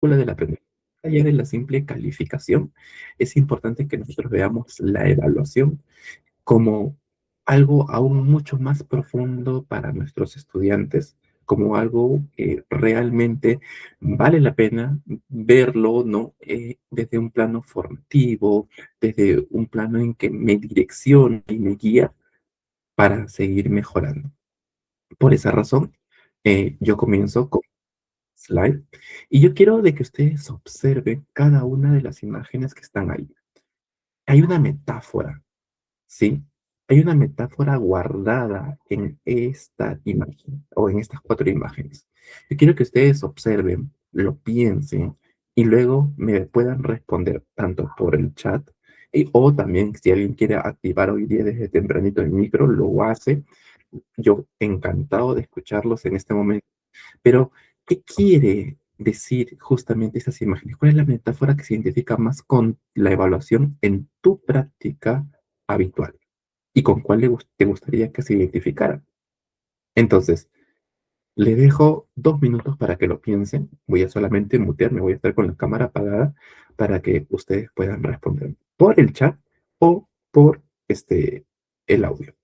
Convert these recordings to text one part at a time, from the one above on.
del aprendizaje. Allá de la simple calificación, es importante que nosotros veamos la evaluación como algo aún mucho más profundo para nuestros estudiantes, como algo que realmente vale la pena verlo, ¿no? Desde un plano formativo, desde un plano en que me direcciona y me guía para seguir mejorando. Por esa razón, yo comienzo con slide y yo quiero de que ustedes observen cada una de las imágenes que están ahí. Hay una metáfora. Sí, hay una metáfora guardada en esta imagen o en estas 4 imágenes. Yo quiero que ustedes observen, lo piensen y luego me puedan responder tanto por el chat o también si alguien quiere activar hoy día desde tempranito el micro, lo hace. Yo encantado de escucharlos en este momento. Pero, ¿qué quiere decir justamente esas imágenes? ¿Cuál es la metáfora que se identifica más con la evaluación en tu práctica habitual? ¿Y con cuál te gustaría que se identificara? Entonces, le dejo 2 minutos para que lo piensen. Voy a solamente mutearme, voy a estar con la cámara apagada para que ustedes puedan responder por el chat o por el audio.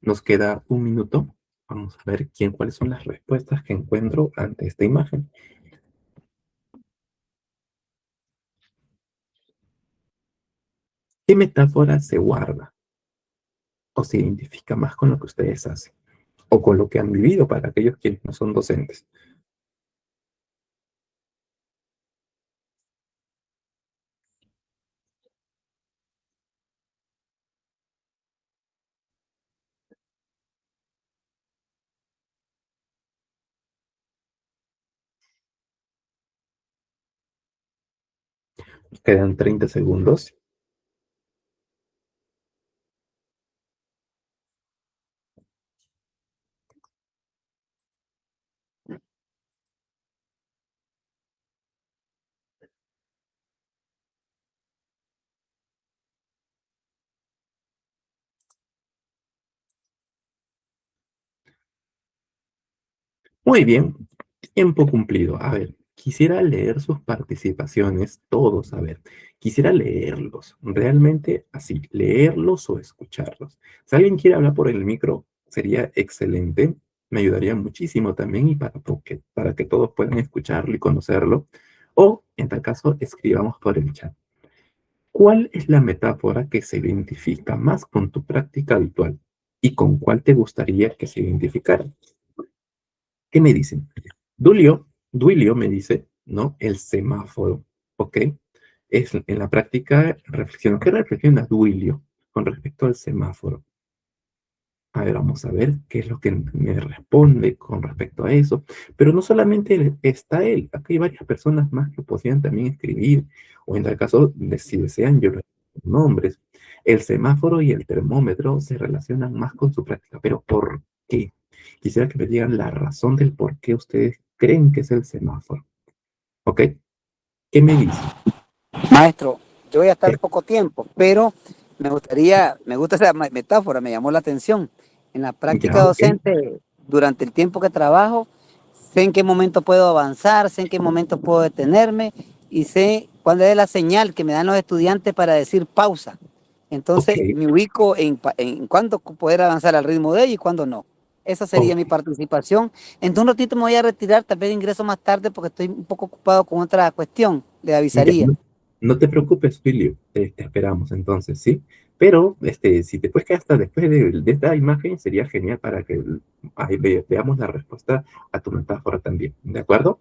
Nos queda 1 minuto. Vamos a ver cuáles son las respuestas que encuentro ante esta imagen. ¿Qué metáfora se guarda o se identifica más con lo que ustedes hacen o con lo que han vivido para aquellos quienes no son docentes? Quedan 30 segundos. Muy bien, tiempo cumplido. A ver, quisiera leer sus participaciones, todos, a ver, quisiera leerlos, realmente así, leerlos o escucharlos. Si alguien quiere hablar por el micro, sería excelente, me ayudaría muchísimo también y para que todos puedan escucharlo y conocerlo. O, en tal caso, escribamos por el chat. ¿Cuál es la metáfora que se identifica más con tu práctica habitual? ¿Y con cuál te gustaría que se identificara? ¿Qué me dicen? Duilio me dice, ¿no? El semáforo, ¿ok? Es en la práctica reflexión. ¿Qué reflexiona Duilio con respecto al semáforo? A ver, vamos a ver qué es lo que me responde con respecto a eso. Pero no solamente está él, aquí hay varias personas más que podrían también escribir, o en tal caso, si desean, yo les doy nombres. El semáforo y el termómetro se relacionan más con su práctica, pero ¿por qué? Quisiera que me digan la razón del por qué ustedes creen que es el semáforo. ¿Ok? ¿Qué me dicen? Maestro, yo voy a estar ¿Qué? poco tiempo, pero me gusta esa metáfora, me llamó la atención. En la práctica Ya, ok. docente, durante el tiempo que trabajo, sé en qué momento puedo avanzar, sé en qué momento puedo detenerme y sé cuándo es la señal que me dan los estudiantes para decir pausa. Ok. Entonces me ubico en cuándo poder avanzar al ritmo de ellos y cuándo no. Esa sería Ok. mi participación. Entonces un ratito me voy a retirar, tal vez ingreso más tarde porque estoy un poco ocupado con otra cuestión, le Ya, avisaría. no te preocupes, Filio, te esperamos entonces, ¿sí? Pero si te puedes quedar hasta después de esta imagen, sería genial para que ahí veamos la respuesta a tu metáfora también, ¿de acuerdo?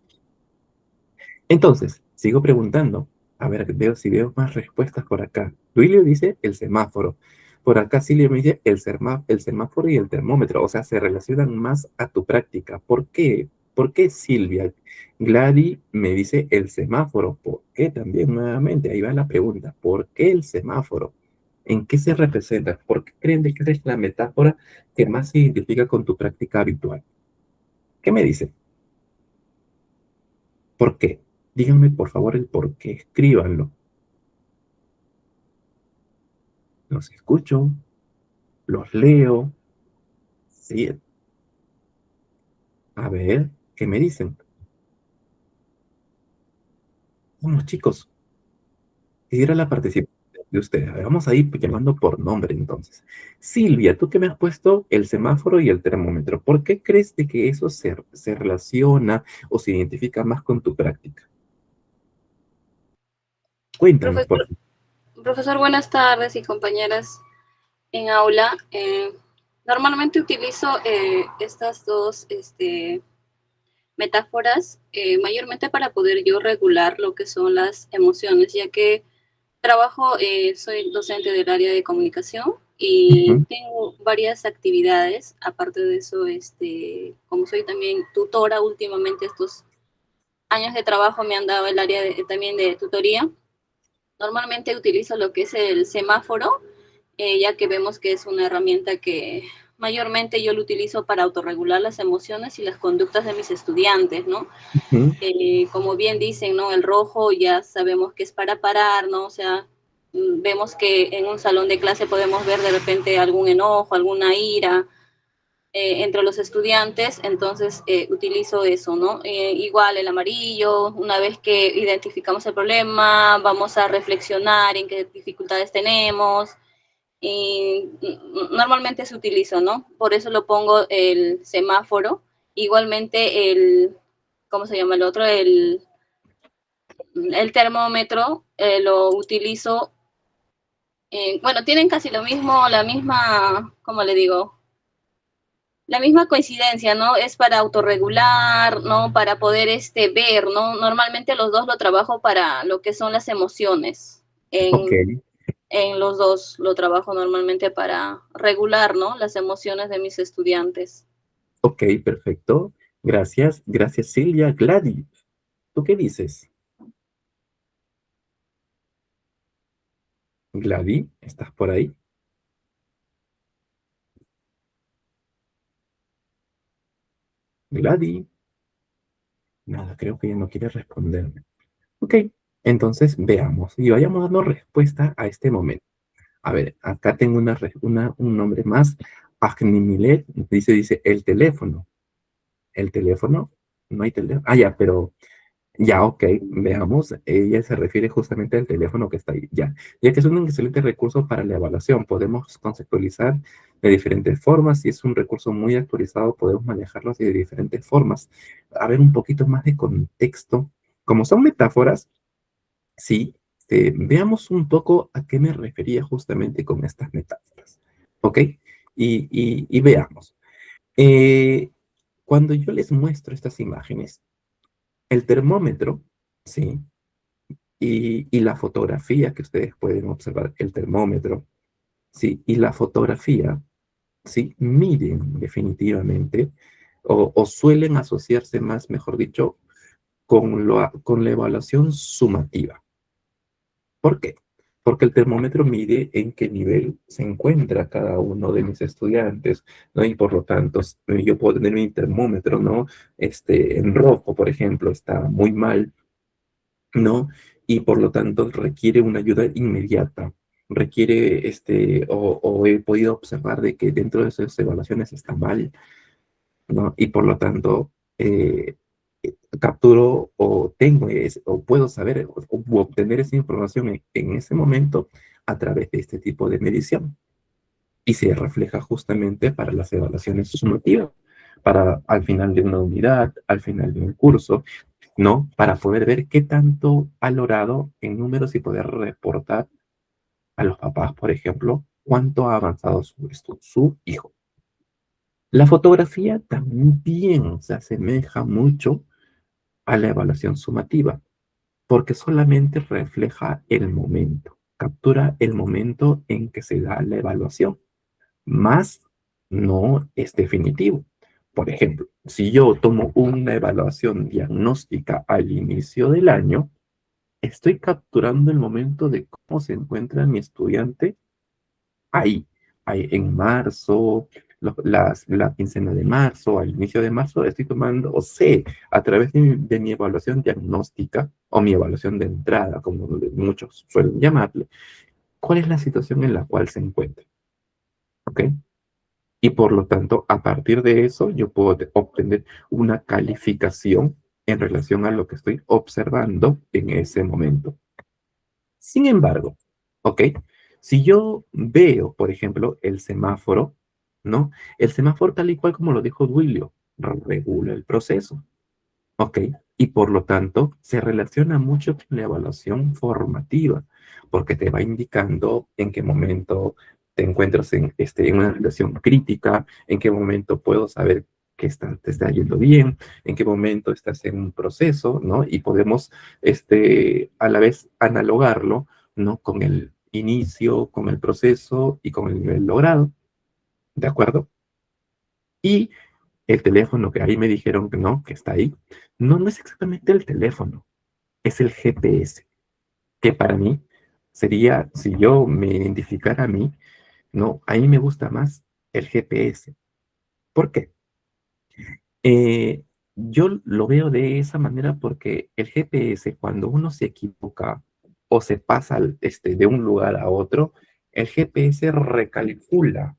Entonces, sigo preguntando. A ver, veo si veo más respuestas por acá. Duilio dice el semáforo. Por acá Silvia me dice el semáforo y el termómetro. O sea, se relacionan más a tu práctica. ¿Por qué? ¿Por qué Silvia? Gladys me dice el semáforo. ¿Por qué también nuevamente? Ahí va la pregunta. ¿Por qué el semáforo? ¿En qué se representa? ¿Por qué creen que es la metáfora que más se identifica con tu práctica habitual? ¿Qué me dicen? ¿Por qué? Díganme por favor el por qué. Escríbanlo. Los escucho, los leo. Sí, a ver, ¿qué me dicen? Vamos, chicos, quisiera la participación de ustedes. A ver, vamos a ir llamando por nombre entonces. Silvia, tú que me has puesto el semáforo y el termómetro, ¿por qué crees de que eso se relaciona o se identifica más con tu práctica? Cuéntame, por Profesor, favor. profesor, buenas tardes y compañeras en aula. Normalmente utilizo estas dos metáforas mayormente para poder yo regular lo que son las emociones, ya que trabajo, soy docente del área de comunicación y Ujú, tengo varias actividades. Aparte de eso, como soy también tutora últimamente, estos años de trabajo me han dado el área también de tutoría. Normalmente utilizo lo que es el semáforo, ya que vemos que es una herramienta que mayormente yo lo utilizo para autorregular las emociones y las conductas de mis estudiantes, ¿no? ujú, Como bien dicen, ¿no? El rojo ya sabemos que es para parar, ¿no? O sea, vemos que en un salón de clase podemos ver de repente algún enojo, alguna ira, entre los estudiantes, entonces utilizo eso, ¿no? Igual el amarillo, una vez que identificamos el problema, vamos a reflexionar en qué dificultades tenemos, y normalmente se utiliza, ¿no? Por eso lo pongo el semáforo, igualmente ¿cómo se llama el otro? El termómetro lo utilizo, bueno, tienen casi lo mismo, la misma, ¿cómo le digo? La misma coincidencia, ¿no? Es para autorregular, ¿no? Para poder ver, ¿no? Normalmente los dos lo trabajo para lo que son las emociones. ok, En los dos lo trabajo normalmente para regular, ¿no? Las emociones de mis estudiantes. ok, perfecto. Gracias, gracias Silvia. Gladys, ¿tú qué dices? Gladys, ¿estás por ahí? Gladys. Nada, creo que ella no quiere responderme. Ok, entonces veamos y vayamos dando respuesta a este momento. A ver, acá tengo un nombre más. Agnimilet dice, el teléfono. ¿El teléfono? No hay teléfono. Ah, ya, pero ya, ok, veamos. Ella se refiere justamente al teléfono que está ahí. Ya que es un excelente recurso para la evaluación. Podemos conceptualizar de diferentes formas. Si es un recurso muy actualizado, podemos manejarlo de diferentes formas. A ver, un poquito más de contexto. Como son metáforas, sí, veamos un poco a qué me refería justamente con estas metáforas. ¿Ok? Y veamos. Eh, Cuando yo les muestro estas imágenes, el termómetro, ¿sí? Y la fotografía que ustedes pueden observar, el termómetro, ¿sí? Y la fotografía, ¿sí? Miden definitivamente o suelen asociarse más, mejor dicho, con la evaluación sumativa. ¿Por qué? Porque el termómetro mide en qué nivel se encuentra cada uno de mis estudiantes, ¿no? Y por lo tanto, yo puedo tener mi termómetro, ¿no? En rojo, por ejemplo, está muy mal, ¿no? Y por lo tanto requiere una ayuda inmediata. Requiere, o he podido observar de que dentro de esas evaluaciones está mal, ¿no? Y por lo tanto, capturo o o puedo saber o obtener esa información en ese momento a través de este tipo de medición. Y se refleja justamente para las evaluaciones sumativas, para al final de una unidad, al final de un curso, ¿no? Para poder ver qué tanto ha logrado en números y poder reportar a los papás, por ejemplo, cuánto ha avanzado su hijo. La fotografía también se asemeja mucho a la evaluación sumativa, porque solamente refleja el momento, captura el momento en que se da la evaluación, más no es definitivo. Por ejemplo, si yo tomo una evaluación diagnóstica al inicio del año, estoy capturando el momento de cómo se encuentra mi estudiante ahí, ahí en marzo, la quincena de marzo, al inicio de marzo, estoy tomando, o sé, a través de mi evaluación diagnóstica o mi evaluación de entrada, como muchos suelen llamarle, cuál es la situación en la cual se encuentra. ¿Ok? Y por lo tanto, a partir de eso, yo puedo obtener una calificación en relación a lo que estoy observando en ese momento. Sin embargo, ¿ok? Si yo veo, por ejemplo, el semáforo, ¿no? El semáforo, tal y cual como lo dijo Duilio, regula el proceso, ¿ok? Y por lo tanto, se relaciona mucho con la evaluación formativa, porque te va indicando en qué momento te encuentras en una situación crítica, en qué momento puedo saber que te está yendo bien, en qué momento estás en un proceso, ¿no? Y podemos, a la vez, analogarlo, ¿no? Con el inicio, con el proceso y con el nivel logrado, ¿de acuerdo? Y el teléfono, que ahí me dijeron que no, que está ahí, no, no es exactamente el teléfono, es el GPS, que para mí sería, si yo me identificara a mí, no, a mí me gusta más el GPS. ¿Por qué? Yo lo veo de esa manera porque el GPS, cuando uno se equivoca o se pasa de un lugar a otro, el GPS recalcula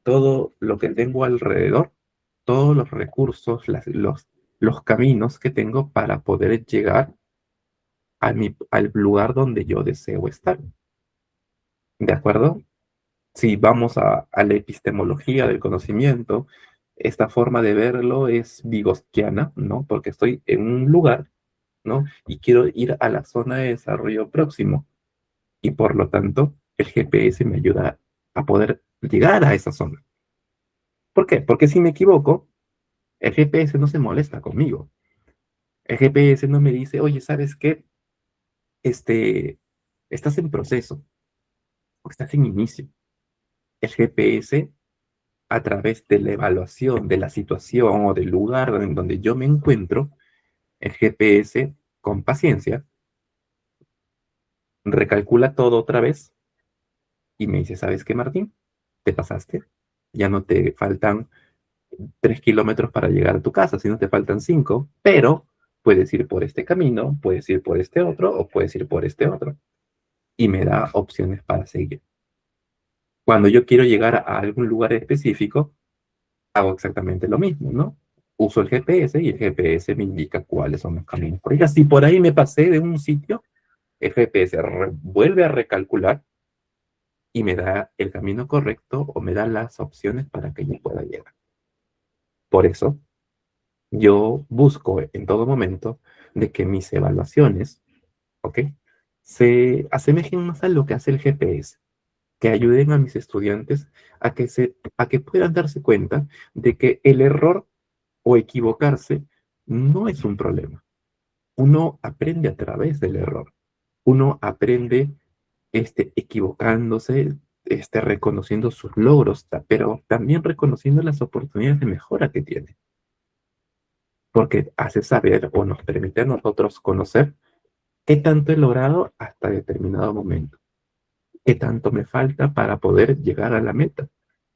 todo lo que tengo alrededor, todos los recursos, los caminos que tengo para poder llegar al lugar donde yo deseo estar. ¿De acuerdo? Si vamos a la epistemología del conocimiento, esta forma de verlo es vygotsquiana, ¿no? Porque estoy en un lugar, ¿no? Y quiero ir a la zona de desarrollo próximo. Y por lo tanto, el GPS me ayuda a poder llegar a esa zona. ¿Por qué? Porque si me equivoco, el GPS no se molesta conmigo. El GPS no me dice, oye, ¿sabes qué? Estás en proceso o estás en inicio. El GPS, a través de la evaluación de la situación o del lugar en donde yo me encuentro, el GPS, con paciencia, recalcula todo otra vez y me dice, ¿sabes qué, Martín? Te pasaste. Ya no te faltan 3 kilómetros para llegar a tu casa, sino te faltan 5, pero puedes ir por este camino, puedes ir por este otro o puedes ir por este otro. Y me da opciones para seguir. Cuando yo quiero llegar a algún lugar específico, hago exactamente lo mismo, ¿no? Uso el GPS y el GPS me indica cuáles son los caminos. Oiga, si por ahí me pasé de un sitio, el GPS vuelve a recalcular y me da el camino correcto o me da las opciones para que yo pueda llegar. Por eso, yo busco en todo momento de que mis evaluaciones, ¿ok? Se asemejen más a lo que hace el GPS, que ayuden a mis estudiantes a que puedan darse cuenta de que el error o equivocarse no es un problema. Uno aprende a través del error. Uno aprende equivocándose, reconociendo sus logros, pero también reconociendo las oportunidades de mejora que tiene. Porque hace saber o nos permite a nosotros conocer qué tanto he logrado hasta determinado momento. Qué tanto me falta para poder llegar a la meta.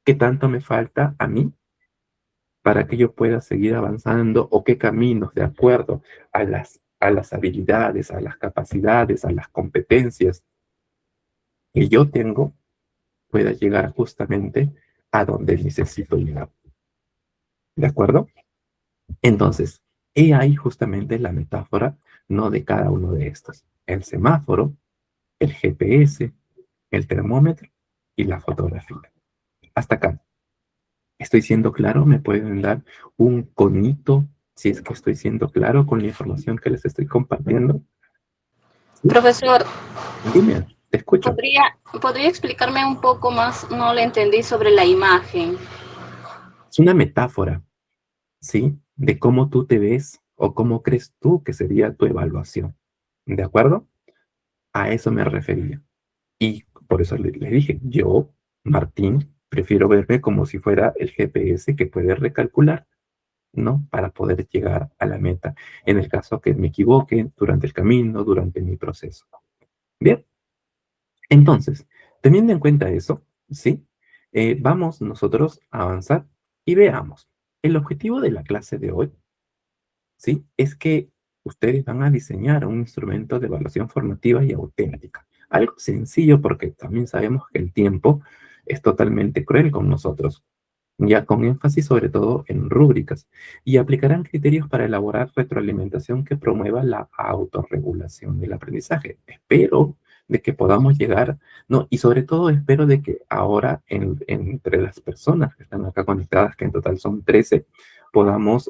Qué tanto me falta a mí para que yo pueda seguir avanzando o qué caminos de acuerdo a las habilidades, a las capacidades, a las competencias que yo tengo, pueda llegar justamente a donde necesito llegar. ¿De acuerdo? Entonces, he ahí justamente la metáfora, no de cada uno de estos. El semáforo, el GPS, el termómetro y la fotografía. Hasta acá. ¿Estoy siendo claro? ¿Me pueden dar un conito si es que estoy siendo claro con la información que les estoy compartiendo? ¿Sí? Profesor, Dime, te escucho. ¿Podría explicarme un poco más? No le entendí sobre la imagen. Es una metáfora, ¿sí? De cómo tú te ves o cómo crees tú que sería tu evaluación. ¿De acuerdo? A eso me refería. Y por eso le dije, yo, Martín, prefiero verme como si fuera el GPS que puede recalcular, ¿no? Para poder llegar a la meta, en el caso que me equivoque durante el camino, durante mi proceso. Bien, entonces, teniendo en cuenta eso, ¿sí? Vamos nosotros a avanzar y veamos. El objetivo de la clase de hoy, ¿sí? Es que ustedes van a diseñar un instrumento de evaluación formativa y auténtica. Algo sencillo porque también sabemos que el tiempo es totalmente cruel con nosotros, ya con énfasis sobre todo en rúbricas, y aplicarán criterios para elaborar retroalimentación que promueva la autorregulación del aprendizaje. Espero de que podamos llegar, no, y sobre todo espero de que ahora entre las personas que están acá conectadas, que en total son 13, podamos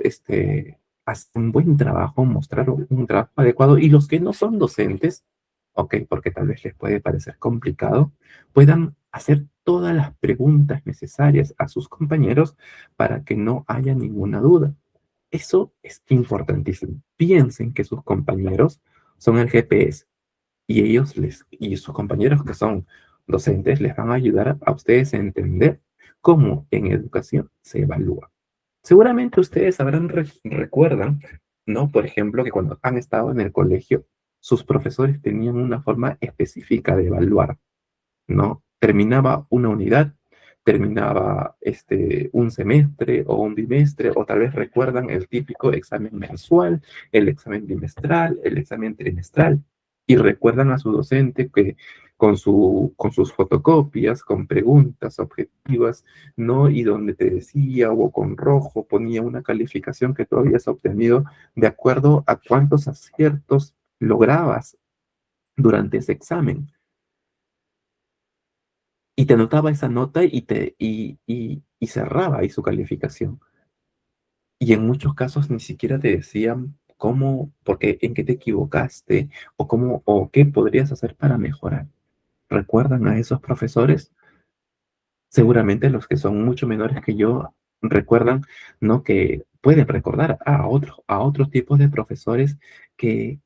hacer un buen trabajo, mostrar un trabajo adecuado, y los que no son docentes, ok, porque tal vez les puede parecer complicado, puedan hacer todas las preguntas necesarias a sus compañeros para que no haya ninguna duda. Eso es importantísimo. Piensen que sus compañeros son el GPS y sus compañeros que son docentes les van a ayudar a ustedes a entender cómo en educación se evalúa. Seguramente ustedes recuerdan, ¿no? Por ejemplo, que cuando han estado en el colegio, sus profesores tenían una forma específica de evaluar, ¿no? Terminaba una unidad, terminaba un semestre o un bimestre, o tal vez recuerdan el típico examen mensual, el examen bimestral, el examen trimestral, y recuerdan a su docente que con sus fotocopias, con preguntas objetivas, ¿no? Y donde te decía, o con rojo, ponía una calificación que tú habías obtenido de acuerdo a cuántos aciertos lograbas durante ese examen. Y te anotaba esa nota y cerraba ahí su calificación. Y en muchos casos ni siquiera te decían cómo, porque en qué te equivocaste o cómo o qué podrías hacer para mejorar. ¿Recuerdan a esos profesores? Seguramente los que son mucho menores que yo recuerdan, ¿no? Que pueden recordar a otros tipos de profesores que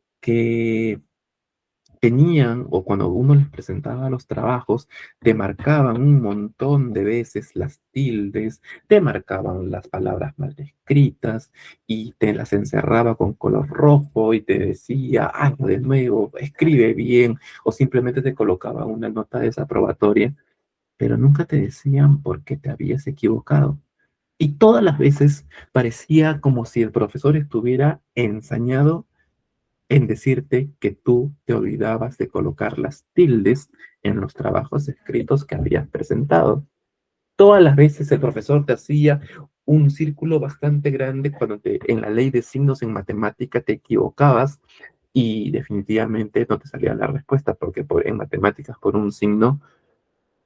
tenían, o cuando uno les presentaba los trabajos, te marcaban un montón de veces las tildes, te marcaban las palabras mal escritas y te las encerraba con color rojo y te decía, hazlo de nuevo, escribe bien, o simplemente te colocaba una nota desaprobatoria, pero nunca te decían por qué te habías equivocado. Y todas las veces parecía como si el profesor estuviera ensañado en decirte que tú te olvidabas de colocar las tildes en los trabajos escritos que habías presentado. Todas las veces el profesor te hacía un círculo bastante grande cuando en la ley de signos en matemática te equivocabas y definitivamente no te salía la respuesta porque en matemáticas por un signo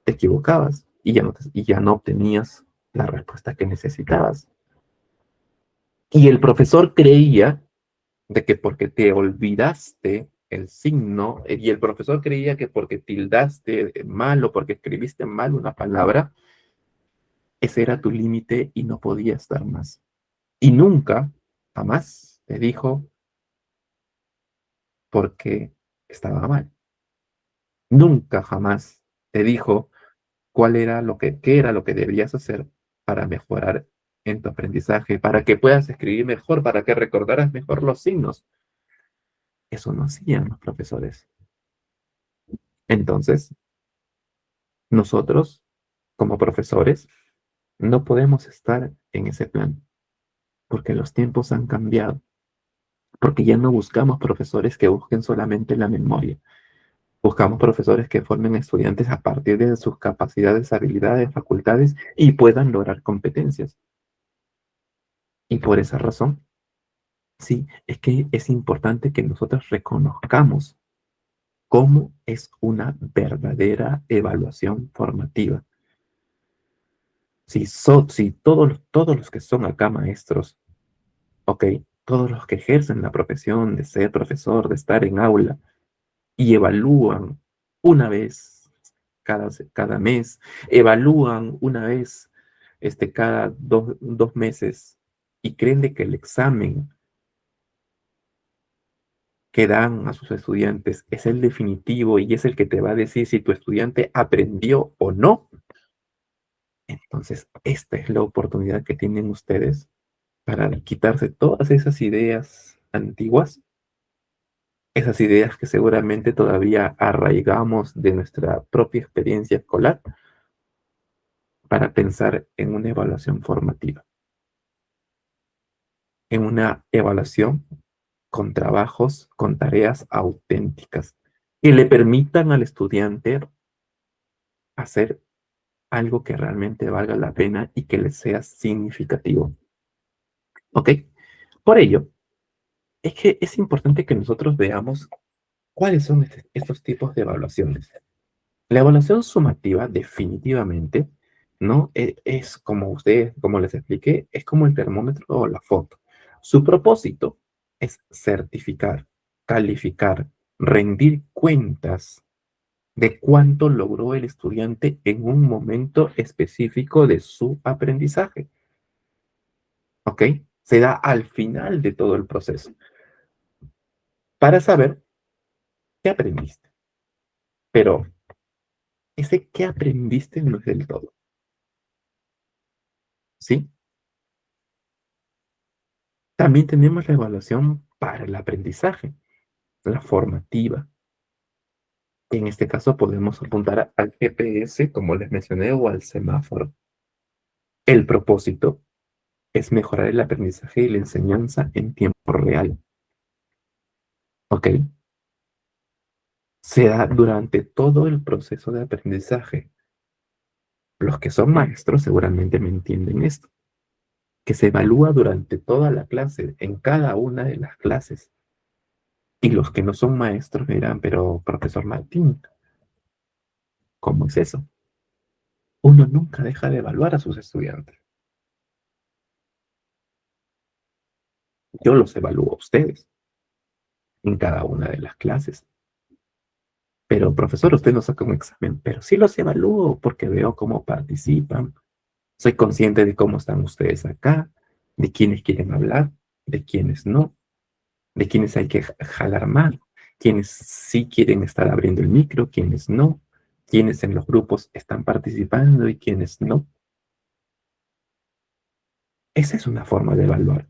te equivocabas y ya no obtenías la respuesta que necesitabas. Y el profesor creía de que porque te olvidaste el signo, y el profesor creía que porque tildaste mal o porque escribiste mal una palabra, ese era tu límite y no podías dar más. Y nunca, jamás te dijo porque estaba mal. Nunca jamás te dijo qué era lo que deberías hacer para mejorar en tu aprendizaje, para que puedas escribir mejor, para que recordaras mejor los signos. Eso no hacían los profesores. Entonces, nosotros, como profesores, no podemos estar en ese plan, porque los tiempos han cambiado, porque ya no buscamos profesores que busquen solamente la memoria. Buscamos profesores que formen estudiantes a partir de sus capacidades, habilidades, facultades y puedan lograr competencias. Y por esa razón, sí, es que es importante que nosotros reconozcamos cómo es una verdadera evaluación formativa. Si todos los que son acá maestros, ok, todos los que ejercen la profesión de ser profesor, de estar en aula y evalúan una vez cada mes, evalúan una vez cada dos meses y creen de que el examen que dan a sus estudiantes es el definitivo y es el que te va a decir si tu estudiante aprendió o no, entonces esta es la oportunidad que tienen ustedes para quitarse todas esas ideas antiguas, esas ideas que seguramente todavía arraigamos de nuestra propia experiencia escolar, para pensar en una evaluación formativa, en una evaluación con trabajos, con tareas auténticas, que le permitan al estudiante hacer algo que realmente valga la pena y que le sea significativo. ¿Ok? Por ello, es que es importante que nosotros veamos cuáles son estos tipos de evaluaciones. La evaluación sumativa, definitivamente, ¿no? Es como como les expliqué, es como el termómetro o la foto. Su propósito es certificar, calificar, rendir cuentas de cuánto logró el estudiante en un momento específico de su aprendizaje. ¿Ok? Se da al final de todo el proceso para saber qué aprendiste. Pero ese qué aprendiste no es del todo. ¿Sí? También tenemos la evaluación para el aprendizaje, la formativa. En este caso podemos apuntar al GPS, como les mencioné, o al semáforo. El propósito es mejorar el aprendizaje y la enseñanza en tiempo real. ¿Ok? Se da durante todo el proceso de aprendizaje. Los que son maestros seguramente me entienden esto, que se evalúa durante toda la clase, en cada una de las clases. Y los que no son maestros dirán, pero profesor Martín, ¿cómo es eso? Uno nunca deja de evaluar a sus estudiantes. Yo los evalúo a ustedes en cada una de las clases. Pero, profesor, usted no saca un examen, pero sí los evalúo porque veo cómo participan. Soy consciente de cómo están ustedes acá, de quiénes quieren hablar, de quiénes no, de quiénes hay que jalar más, quiénes sí quieren estar abriendo el micro, quiénes no, quiénes en los grupos están participando y quiénes no. Esa es una forma de evaluar.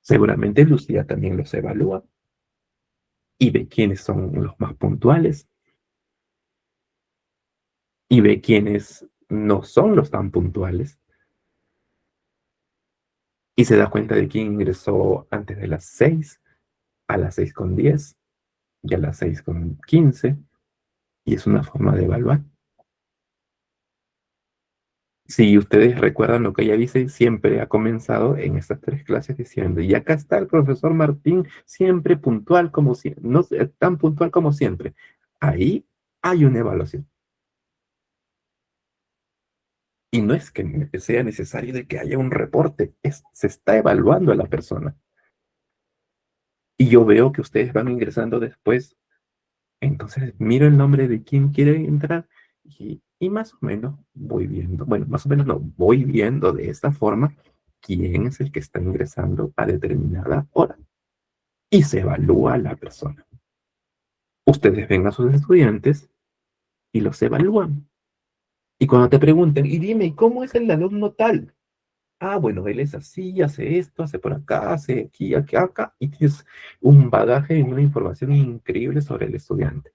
Seguramente Lucía también los evalúa y ve quiénes son los más puntuales y ve quiénes no son los tan puntuales y se da cuenta de quién ingresó antes de las 6, a las 6:10 y a las 6:15, y es una forma de evaluar. Si ustedes recuerdan lo que ella dice, siempre ha comenzado en estas 3 clases diciendo, y acá está el profesor Martín, siempre puntual como siempre, no tan puntual como siempre. Ahí hay una evaluación. Y no es que sea necesario de que haya un reporte, se está evaluando a la persona. Y yo veo que ustedes van ingresando después, entonces miro el nombre de quien quiere entrar y más o menos voy viendo, bueno, más o menos no, voy viendo de esta forma quién es el que está ingresando a determinada hora. Y se evalúa a la persona. Ustedes ven a sus estudiantes y los evalúan. Y cuando te pregunten, y dime, ¿cómo es el alumno tal? Ah, bueno, él es así, hace esto, hace por acá, hace aquí, aquí, acá, y tienes un bagaje y una información increíble sobre el estudiante.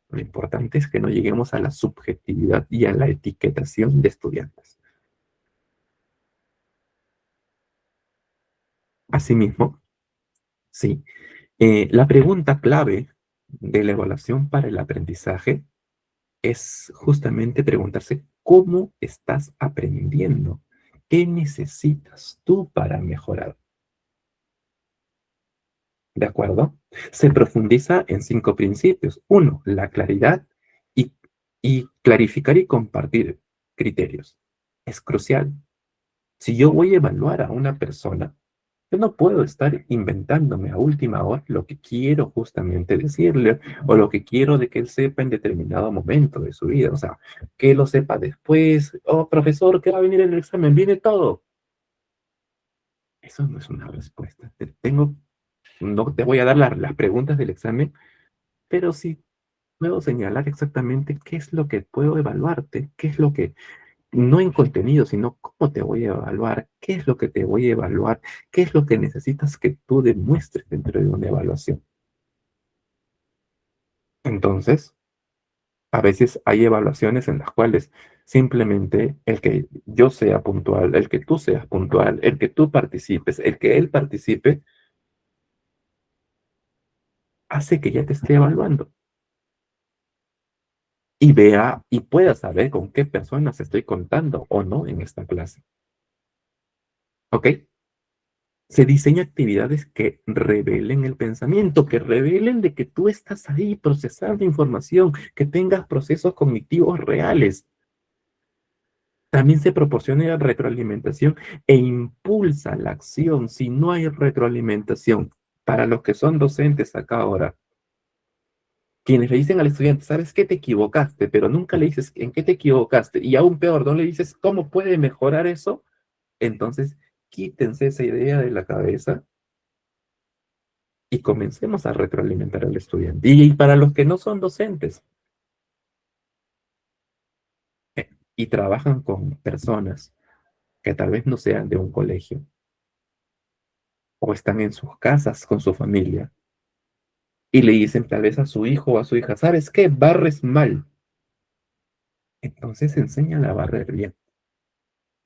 Lo importante es que no lleguemos a la subjetividad y a la etiquetación de estudiantes. Asimismo, sí, la pregunta clave de la evaluación para el aprendizaje es justamente preguntarse cómo estás aprendiendo, qué necesitas tú para mejorar. ¿De acuerdo? Se profundiza en 5 principios. 1, la claridad y, y clarificar y compartir criterios. Es crucial. Si yo voy a evaluar a una persona, Yo no puedo estar inventándome a última hora lo que quiero justamente decirle o lo que quiero de que él sepa en determinado momento de su vida. O sea, que lo sepa después. Oh, profesor, ¿qué va a venir en el examen? Viene todo. Eso no es una respuesta. No te voy a dar las preguntas del examen, pero sí puedo señalar exactamente qué es lo que puedo evaluarte, qué es lo que, no en contenido, sino cómo te voy a evaluar, qué es lo que te voy a evaluar, qué es lo que necesitas que tú demuestres dentro de una evaluación. Entonces, a veces hay evaluaciones en las cuales simplemente el que yo sea puntual, el que tú seas puntual, el que tú participes, el que él participe, hace que ya te esté evaluando y vea y pueda saber con qué personas estoy contando o no en esta clase. ¿Ok? Se diseña actividades que revelen el pensamiento, que revelen de que tú estás ahí procesando información, que tengas procesos cognitivos reales. También se proporciona retroalimentación e impulsa la acción. Si no hay retroalimentación, para los que son docentes acá ahora, quienes le dicen al estudiante, ¿sabes qué? Te equivocaste, pero nunca le dices en qué te equivocaste. Y aún peor, no le dices cómo puede mejorar eso. Entonces, quítense esa idea de la cabeza y comencemos a retroalimentar al estudiante. Y para los que no son docentes y trabajan con personas que tal vez no sean de un colegio o están en sus casas con su familia y le dicen tal vez a su hijo o a su hija, ¿sabes qué? Barres mal. Entonces enséñale a barrer bien.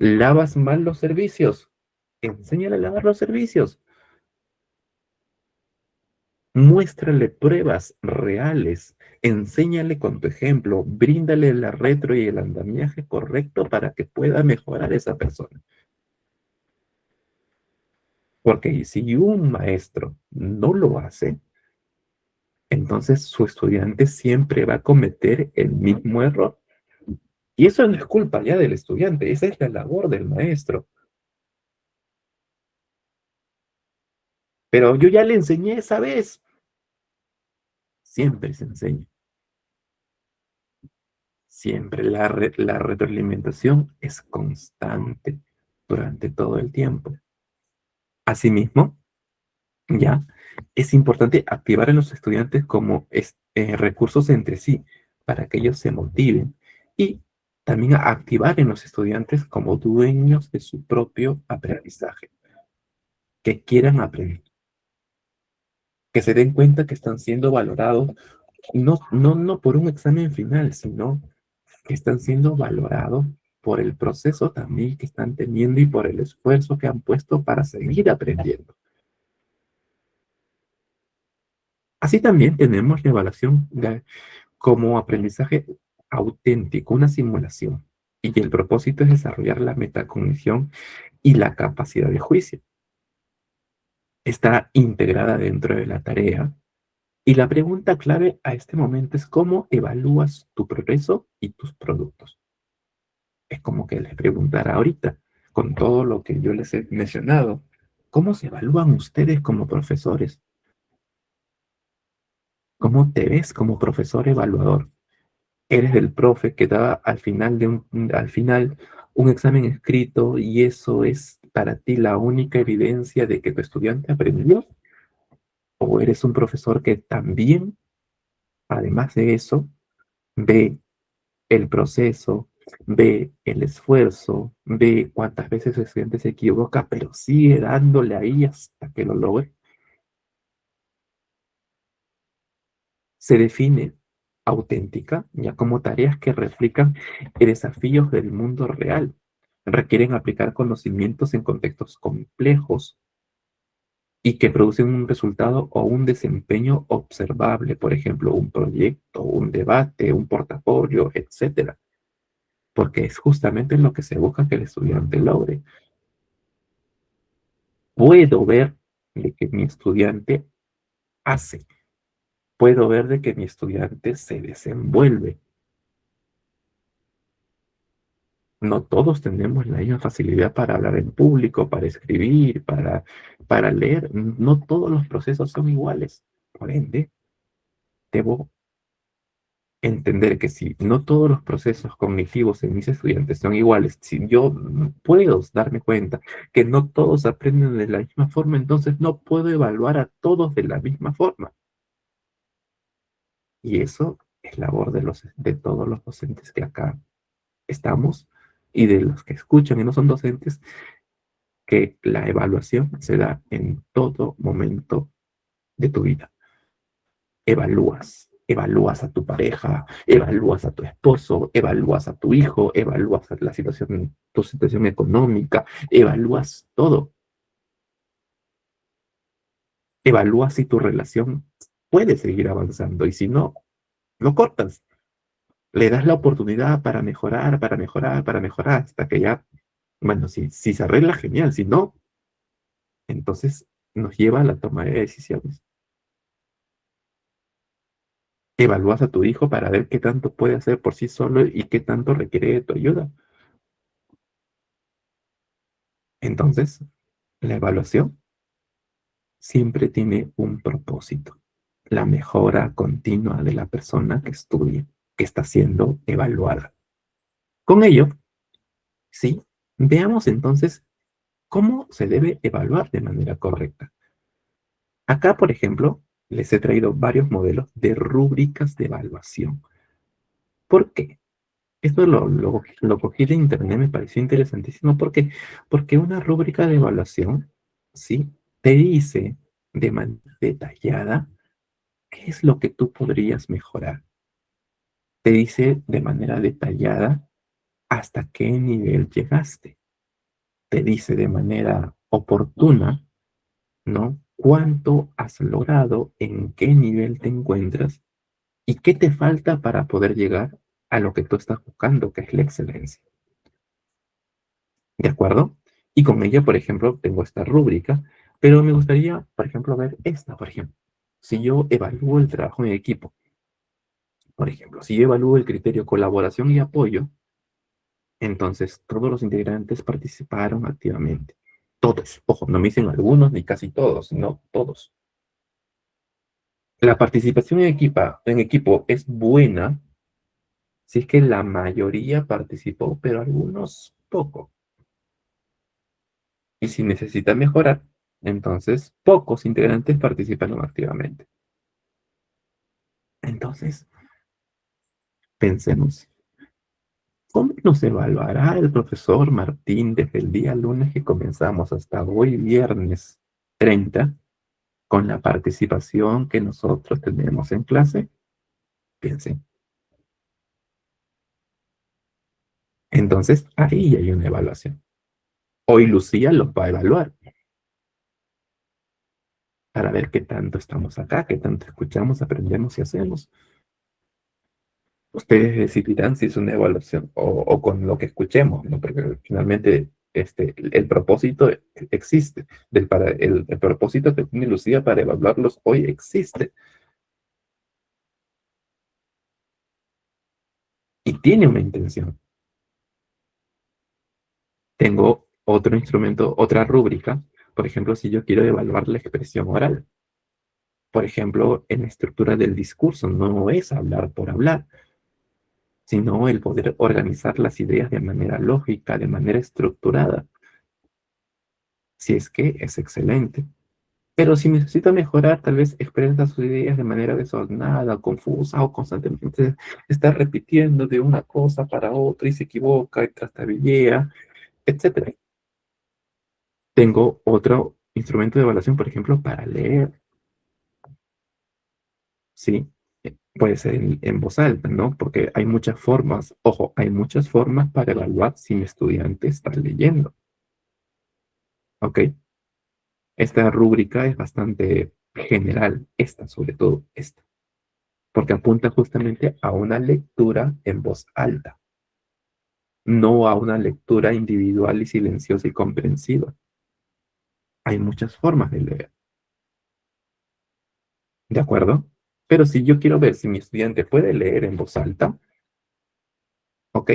¿Lavas mal los servicios? Enséñale a lavar los servicios. Muéstrale pruebas reales, enséñale con tu ejemplo, bríndale la retro y el andamiaje correcto para que pueda mejorar esa persona. Porque si un maestro no lo hace, entonces su estudiante siempre va a cometer el mismo error. Y eso no es culpa ya del estudiante, esa es la labor del maestro. Pero yo ya le enseñé esa vez. Siempre se enseña. Siempre la retroalimentación es constante durante todo el tiempo. Asimismo, ya es importante activar en los estudiantes como recursos entre sí para que ellos se motiven y también activar en los estudiantes como dueños de su propio aprendizaje, que quieran aprender, que se den cuenta que están siendo valorados no por un examen final, sino que están siendo valorados por el proceso también que están teniendo y por el esfuerzo que han puesto para seguir aprendiendo. Así también tenemos la evaluación como aprendizaje auténtico, una simulación. Y el propósito es desarrollar la metacognición y la capacidad de juicio. Está integrada dentro de la tarea. Y la pregunta clave a este momento es cómo evalúas tu progreso y tus productos. Es como que les preguntara ahorita, con todo lo que yo les he mencionado, ¿cómo se evalúan ustedes como profesores? ¿Cómo te ves como profesor evaluador? ¿Eres el profe que da al final un examen escrito y eso es para ti la única evidencia de que tu estudiante aprendió? ¿O eres un profesor que también, además de eso, ve el proceso, ve el esfuerzo, ve cuántas veces el estudiante se equivoca, pero sigue dándole ahí hasta que lo logre? Se define auténtica ya como tareas que reflejan desafíos del mundo real. Requieren aplicar conocimientos en contextos complejos y que producen un resultado o un desempeño observable, por ejemplo, un proyecto, un debate, un portafolio, etcétera, porque es justamente lo que se busca que el estudiante logre. Puedo ver de que mi estudiante hace, puedo ver de que mi estudiante se desenvuelve. No todos tenemos la misma facilidad para hablar en público, para escribir, para leer. No todos los procesos son iguales. Por ende, debo entender que si no todos los procesos cognitivos en mis estudiantes son iguales, si yo puedo darme cuenta que no todos aprenden de la misma forma, entonces no puedo evaluar a todos de la misma forma. Y eso es labor de todos los docentes que acá estamos y de los que escuchan y no son docentes, que la evaluación se da en todo momento de tu vida. Evalúas a tu pareja, evalúas a tu esposo, evalúas a tu hijo, evalúas la situación, tu situación económica, evalúas todo. Evalúas si tu relación puede seguir avanzando y si no, lo cortas. Le das la oportunidad para mejorar, para mejorar, para mejorar, hasta que ya, bueno, si se arregla, genial, si no, entonces nos lleva a la toma de decisiones. Evalúas a tu hijo para ver qué tanto puede hacer por sí solo y qué tanto requiere de tu ayuda. Entonces, la evaluación siempre tiene un propósito, la mejora continua de la persona que estudia, que está siendo evaluada. Con ello, sí, veamos entonces cómo se debe evaluar de manera correcta. Acá, por ejemplo, les he traído varios modelos de rúbricas de evaluación. ¿Por qué? Esto lo cogí de internet, me pareció interesantísimo. ¿Por qué? Porque una rúbrica de evaluación, ¿sí? Te dice de manera detallada qué es lo que tú podrías mejorar. Te dice de manera detallada hasta qué nivel llegaste. Te dice de manera oportuna, ¿no? Cuánto has logrado, en qué nivel te encuentras y qué te falta para poder llegar a lo que tú estás buscando, que es la excelencia. ¿De acuerdo? Y con ella, por ejemplo, tengo esta rúbrica, pero me gustaría, por ejemplo, ver esta, por ejemplo. Si yo evalúo el trabajo en equipo, por ejemplo, si yo evalúo el criterio colaboración y apoyo, entonces todos los integrantes participaron activamente. Todos. Ojo, no me dicen algunos ni casi todos, no todos. La participación en equipo es buena si es que la mayoría participó, pero algunos poco. Y si necesita mejorar, entonces pocos integrantes participaron activamente. Entonces, pensemos, ¿cómo nos evaluará el profesor Martín desde el día lunes que comenzamos hasta hoy, viernes 30, con la participación que nosotros tenemos en clase? Piensen. Entonces, ahí hay una evaluación. Hoy Lucía los va a evaluar para ver qué tanto estamos acá, qué tanto escuchamos, aprendemos y hacemos. Ustedes decidirán si es una evaluación o con lo que escuchemos, ¿no? Porque finalmente el propósito existe, el propósito que tiene Lucía para evaluarlos hoy existe y tiene una intención. Tengo otro instrumento, otra rúbrica, por ejemplo, si yo quiero evaluar la expresión oral. Por ejemplo, en la estructura del discurso no es hablar por hablar, sino el poder organizar las ideas de manera lógica, de manera estructurada. Si es que es excelente. Pero si necesita mejorar, tal vez expresa sus ideas de manera desordenada, confusa o constantemente está repitiendo de una cosa para otra y se equivoca y trastabillea, etcétera. Tengo otro instrumento de evaluación, por ejemplo, para leer. Sí, puede ser en voz alta, ¿no? Porque hay muchas formas, ojo, hay muchas formas para evaluar si mi estudiante está leyendo. ¿Ok? Esta rúbrica es bastante general, esta sobre todo, esta, porque apunta justamente a una lectura en voz alta, no a una lectura individual y silenciosa y comprensiva. Hay muchas formas de leer, ¿de acuerdo? Pero si yo quiero ver si mi estudiante puede leer en voz alta, ¿ok?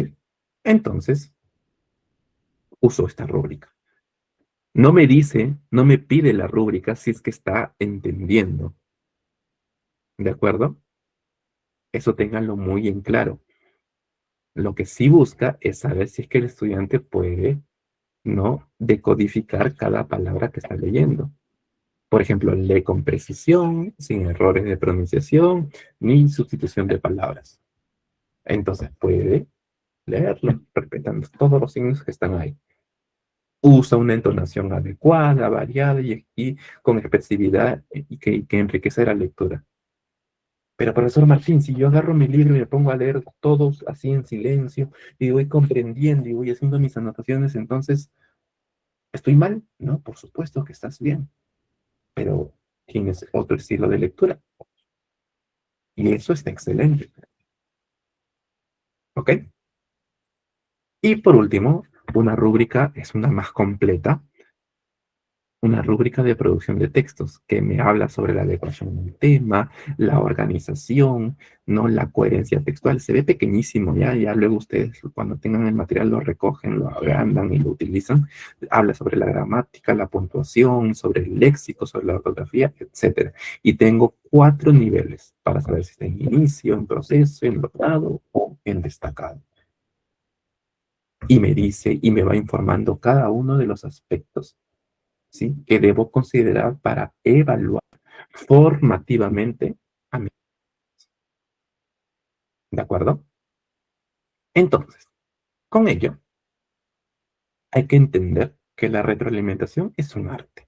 Entonces, uso esta rúbrica. No me dice, no me pide la rúbrica si es que está entendiendo. ¿De acuerdo? Eso ténganlo muy en claro. Lo que sí busca es saber si es que el estudiante puede, ¿no?, decodificar cada palabra que está leyendo. Por ejemplo, lee con precisión, sin errores de pronunciación, ni sustitución de palabras. Entonces puede leerlo, respetando todos los signos que están ahí. Usa una entonación adecuada, variada y con expresividad y que enriquece la lectura. Pero, profesor Martín, si yo agarro mi libro y me pongo a leer todos así en silencio y voy comprendiendo y voy haciendo mis anotaciones, entonces, ¿estoy mal? No, por supuesto que estás bien, pero tienes otro estilo de lectura y eso está excelente. ¿Ok? Y por último, una rúbrica es una más completa, una rúbrica de producción de textos que me habla sobre la adecuación del tema, la organización, ¿no?, la coherencia textual. Se ve pequeñísimo, ya luego ustedes cuando tengan el material lo recogen, lo agrandan y lo utilizan. Habla sobre la gramática, la puntuación, sobre el léxico, sobre la ortografía, etcétera. Y tengo 4 niveles para saber si está en inicio, en proceso, en logrado o en destacado. Y me dice y me va informando cada uno de los aspectos, ¿sí?, que debo considerar para evaluar formativamente a mi. ¿De acuerdo? Entonces, con ello, hay que entender que la retroalimentación es un arte.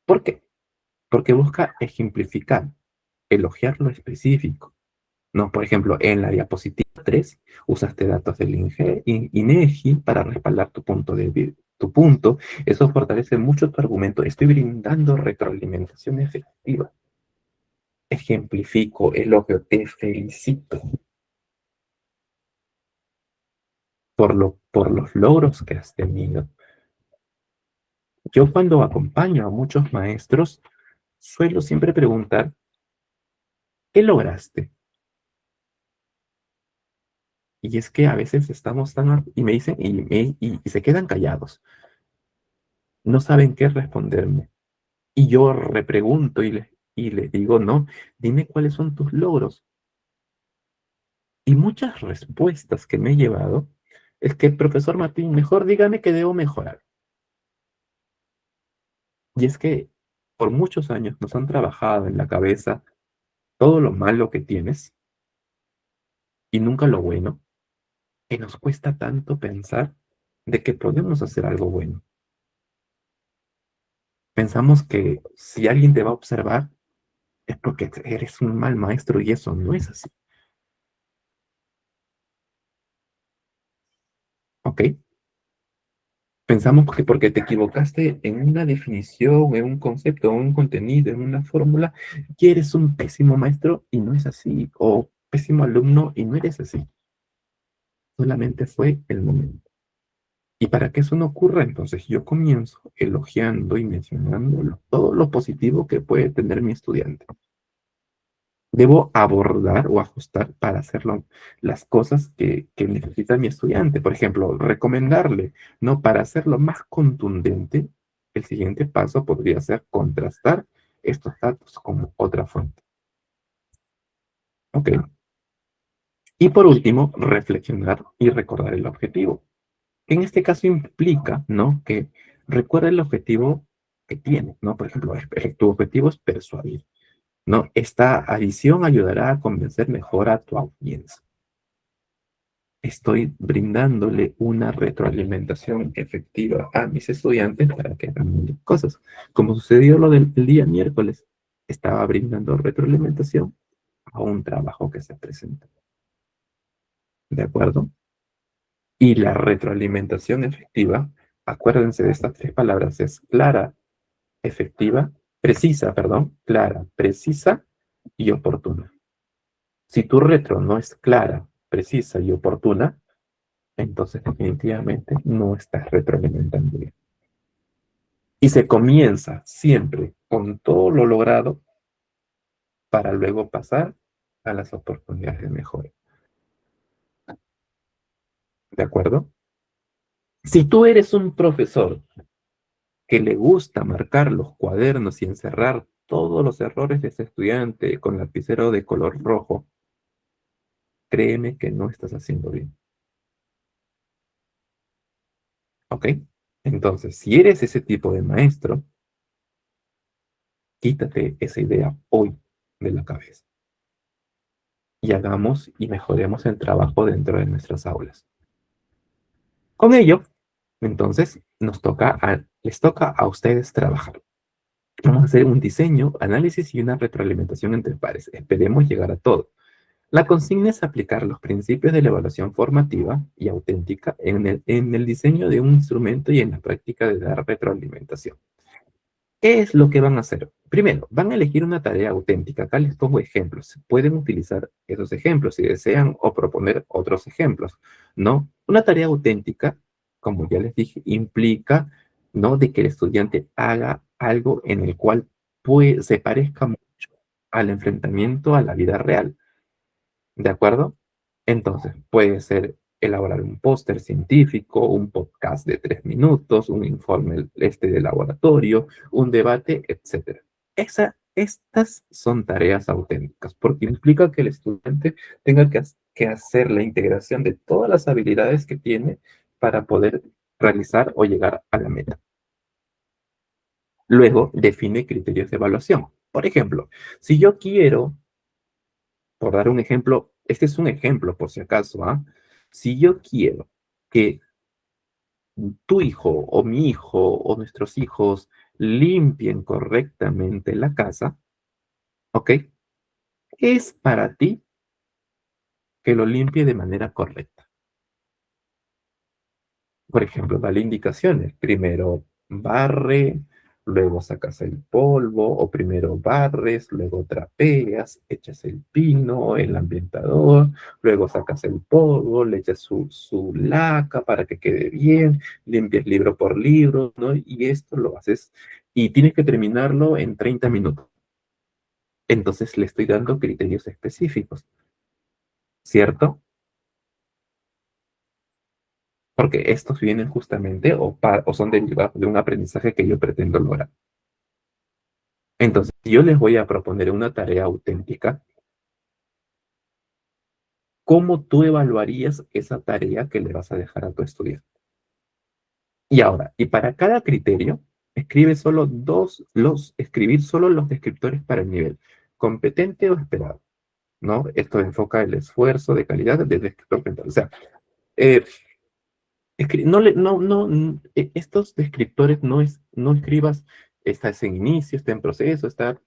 ¿Por qué? Porque busca ejemplificar, elogiar lo específico, ¿no? Por ejemplo, en la diapositiva 3 usaste datos del INEGI para respaldar tu punto. Eso fortalece mucho tu argumento. Estoy brindando retroalimentación efectiva. Ejemplifico, elogio, te felicito por los logros que has tenido. Yo cuando acompaño a muchos maestros, suelo siempre preguntar, ¿qué lograste? Y es que a veces estamos tan, y me dicen, y se quedan callados, no saben qué responderme. Y yo repregunto y les digo, no, dime cuáles son tus logros. Y muchas respuestas que me he llevado es que, profesor Martín, mejor dígame que debo mejorar. Y es que por muchos años nos han trabajado en la cabeza todo lo malo que tienes y nunca lo bueno, que nos cuesta tanto pensar de que podemos hacer algo bueno. Pensamos que si alguien te va a observar es porque eres un mal maestro y eso no es así. ¿Ok? Pensamos que porque te equivocaste en una definición, en un concepto, en un contenido, en una fórmula, que eres un pésimo maestro y no es así, o pésimo alumno y no eres así. Solamente fue el momento. Y para que eso no ocurra, entonces yo comienzo elogiando y mencionando todo lo positivo que puede tener mi estudiante. Debo abordar o ajustar para hacerlo las cosas que necesita mi estudiante. Por ejemplo, recomendarle, ¿no? Para hacerlo más contundente, el siguiente paso podría ser contrastar estos datos con otra fuente. Ok. Y por último, reflexionar y recordar el objetivo. En este caso implica, ¿no?, que recuerda el objetivo que tiene, ¿no? Por ejemplo, tu objetivo es persuadir, ¿no? Esta adición ayudará a convencer mejor a tu audiencia. Estoy brindándole una retroalimentación efectiva a mis estudiantes para que hagan cosas. Como sucedió lo del día miércoles, estaba brindando retroalimentación a un trabajo que se presenta. ¿De acuerdo? Y la retroalimentación efectiva, acuérdense de estas 3 palabras, es clara, efectiva, precisa, perdón, clara, precisa y oportuna. Si tu retro no es clara, precisa y oportuna, entonces definitivamente no estás retroalimentando bien. Y se comienza siempre con todo lo logrado para luego pasar a las oportunidades de mejora. ¿De acuerdo? Si tú eres un profesor que le gusta marcar los cuadernos y encerrar todos los errores de ese estudiante con lapicero de color rojo, créeme que no estás haciendo bien. ¿Ok? Entonces, si eres ese tipo de maestro, quítate esa idea hoy de la cabeza y hagamos y mejoremos el trabajo dentro de nuestras aulas. Con ello, entonces, les toca a ustedes trabajar. Vamos a hacer un diseño, análisis y una retroalimentación entre pares. Esperemos llegar a todo. La consigna es aplicar los principios de la evaluación formativa y auténtica en el diseño de un instrumento y en la práctica de dar retroalimentación. ¿Qué es lo que van a hacer? Primero, van a elegir una tarea auténtica. Acá les pongo ejemplos. Pueden utilizar esos ejemplos si desean o proponer otros ejemplos, ¿no? Una tarea auténtica, como ya les dije, implica, ¿no? De que el estudiante haga algo en el cual se parezca mucho al enfrentamiento a la vida real. ¿De acuerdo? Entonces, puede ser elaborar un póster científico, un podcast de 3 minutos, un informe de laboratorio, un debate, etcétera. Estas son tareas auténticas, porque implica que el estudiante tenga que hacer la integración de todas las habilidades que tiene para poder realizar o llegar a la meta. Luego, define criterios de evaluación. Por ejemplo, si yo quiero por dar un ejemplo, este es un ejemplo por si acaso, ¿ah? Si yo quiero que tu hijo o mi hijo o nuestros hijos limpien correctamente la casa, ¿ok? Es para ti que lo limpie de manera correcta. Por ejemplo, dale indicaciones. Primero barre, luego sacas el polvo, o primero barres, luego trapeas, echas el pino, el ambientador, luego sacas el polvo, le echas su laca para que quede bien, limpias libro por libro, ¿no? Y esto lo haces y tienes que terminarlo en 30 minutos. Entonces le estoy dando criterios específicos, ¿cierto? Porque estos vienen justamente o son derivados de un aprendizaje que yo pretendo lograr. Entonces, si yo les voy a proponer una tarea auténtica, ¿cómo tú evaluarías esa tarea que le vas a dejar a tu estudiante? Y ahora, y para cada criterio, escribir solo los descriptores para el nivel, competente o esperado, ¿no? Esto enfoca el esfuerzo de calidad del descriptor mental. O sea, eh, estos descriptores no escribas, está en inicio, está en proceso, está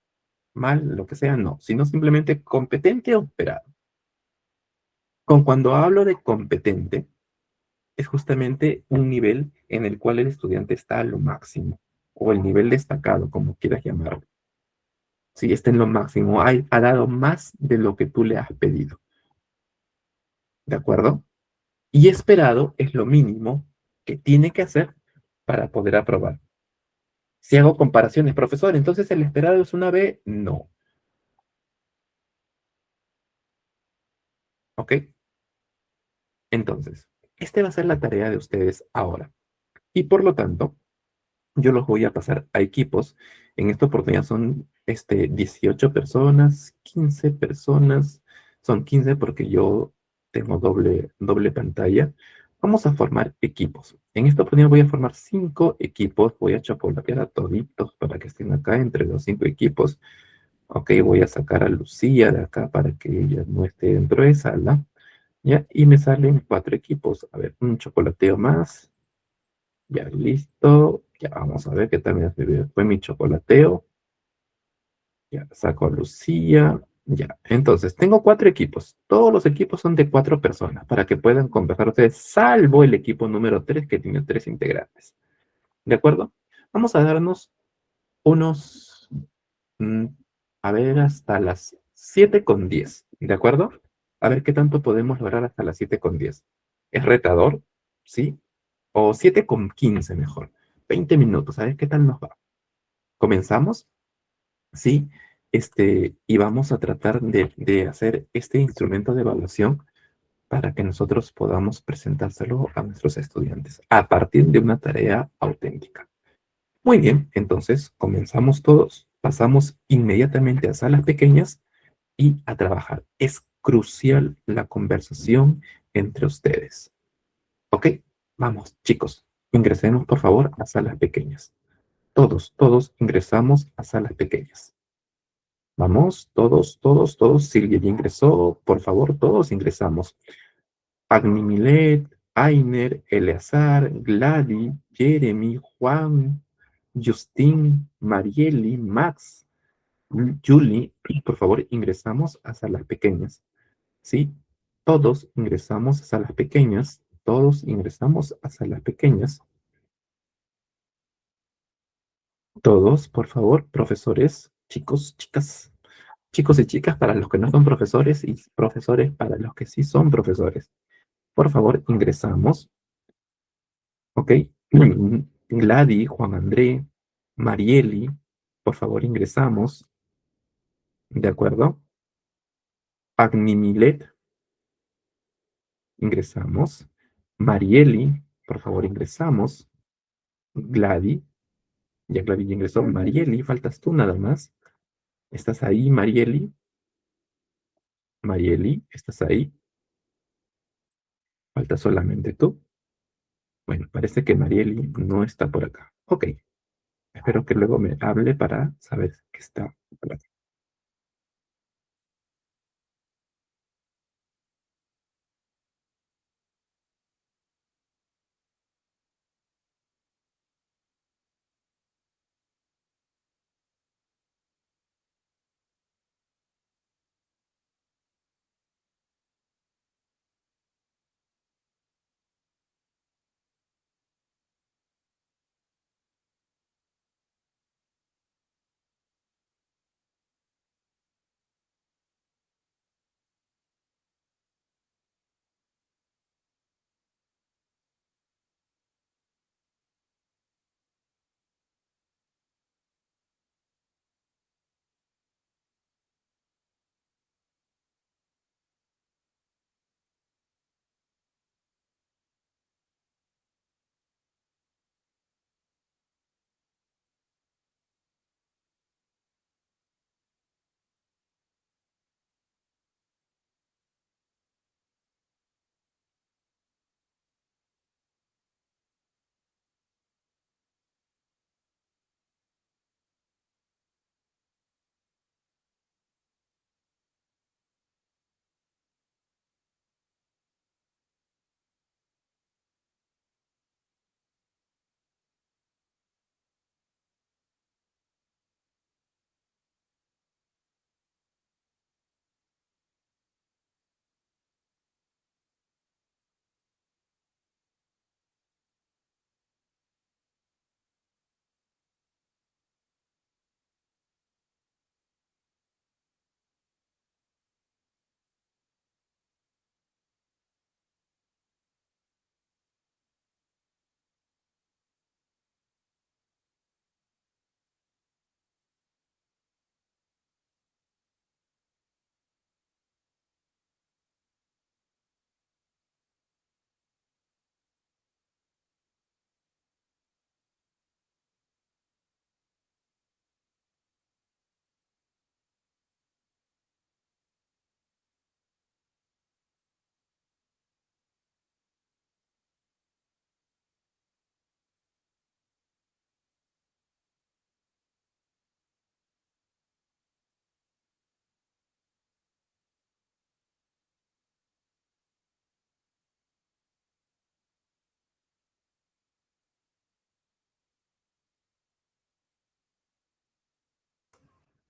mal, lo que sea, no, sino simplemente competente o esperado. Cuando hablo de competente, es justamente un nivel en el cual el estudiante está a lo máximo, o el nivel destacado, como quieras llamarlo. Si está en lo máximo, ha dado más de lo que tú le has pedido. ¿De acuerdo? Y esperado es lo mínimo que tiene que hacer para poder aprobar. Si hago comparaciones, profesor, entonces el esperado es una B, no. ¿Ok? Entonces, esta va a ser la tarea de ustedes ahora. Y por lo tanto, yo los voy a pasar a equipos. En esta oportunidad son 18 personas, 15 personas. Son 15 porque yo tengo doble pantalla. Vamos a formar equipos. En esta oportunidad voy a formar 5 equipos. Voy a chapolatear a toditos para que estén acá entre los 5 equipos. Ok, voy a sacar a Lucía de acá para que ella no esté dentro de sala. ¿Ya? Y me salen 4 equipos. A ver, un chocolateo más. Ya, listo. Ya, vamos a ver qué tal fue mi chocolateo. Ya, saco a Lucía. Ya, entonces, tengo 4 equipos. Todos los equipos son de 4 personas para que puedan conversar ustedes, salvo el equipo número 3 que tiene 3 integrantes. ¿De acuerdo? Vamos a darnos unos, mm, a ver, hasta las 7:10. ¿De acuerdo? A ver qué tanto podemos lograr hasta las 7:10. ¿Es retador? ¿Sí? O 7:15 mejor. 20 minutos, a ver qué tal nos va. ¿Comenzamos? Sí. Y vamos a tratar de hacer este instrumento de evaluación para que nosotros podamos presentárselo a nuestros estudiantes a partir de una tarea auténtica. Muy bien, entonces comenzamos todos, pasamos inmediatamente a salas pequeñas y a trabajar. Es crucial la conversación entre ustedes. ¿Ok? Vamos, chicos, ingresemos por favor a salas pequeñas. Todos ingresamos a salas pequeñas. Vamos, todos. Silvia ya ingresó. Por favor, todos ingresamos. Agni Milet, Ainer, Eleazar, Gladys, Jeremy, Juan, Justin, Marieli, Max, Julie. Por favor, ingresamos a salas pequeñas. ¿Sí? Todos ingresamos a salas pequeñas. Todos ingresamos a salas pequeñas. Todos, por favor, profesores, chicos, chicas, chicos y chicas para los que no son profesores y profesores para los que sí son profesores. Por favor, ingresamos. ¿Ok? Gladys, Juan André, Marieli, por favor, ingresamos. ¿De acuerdo? Agnimilet, ingresamos. Marieli, por favor, ingresamos. Gladys, ya Gladys ya ingresó. Marieli, faltas tú nada más. ¿Estás ahí, Marieli? Marieli, ¿estás ahí? Falta solamente tú. Bueno, parece que Marieli no está por acá. Ok, espero que luego me hable para saber que está por acá.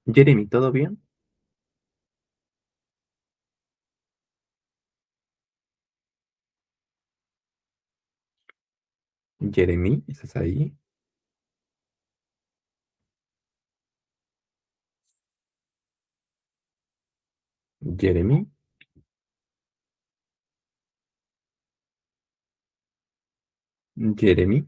Jeremy, ¿todo bien? Jeremy, ¿estás ahí? Jeremy, Jeremy,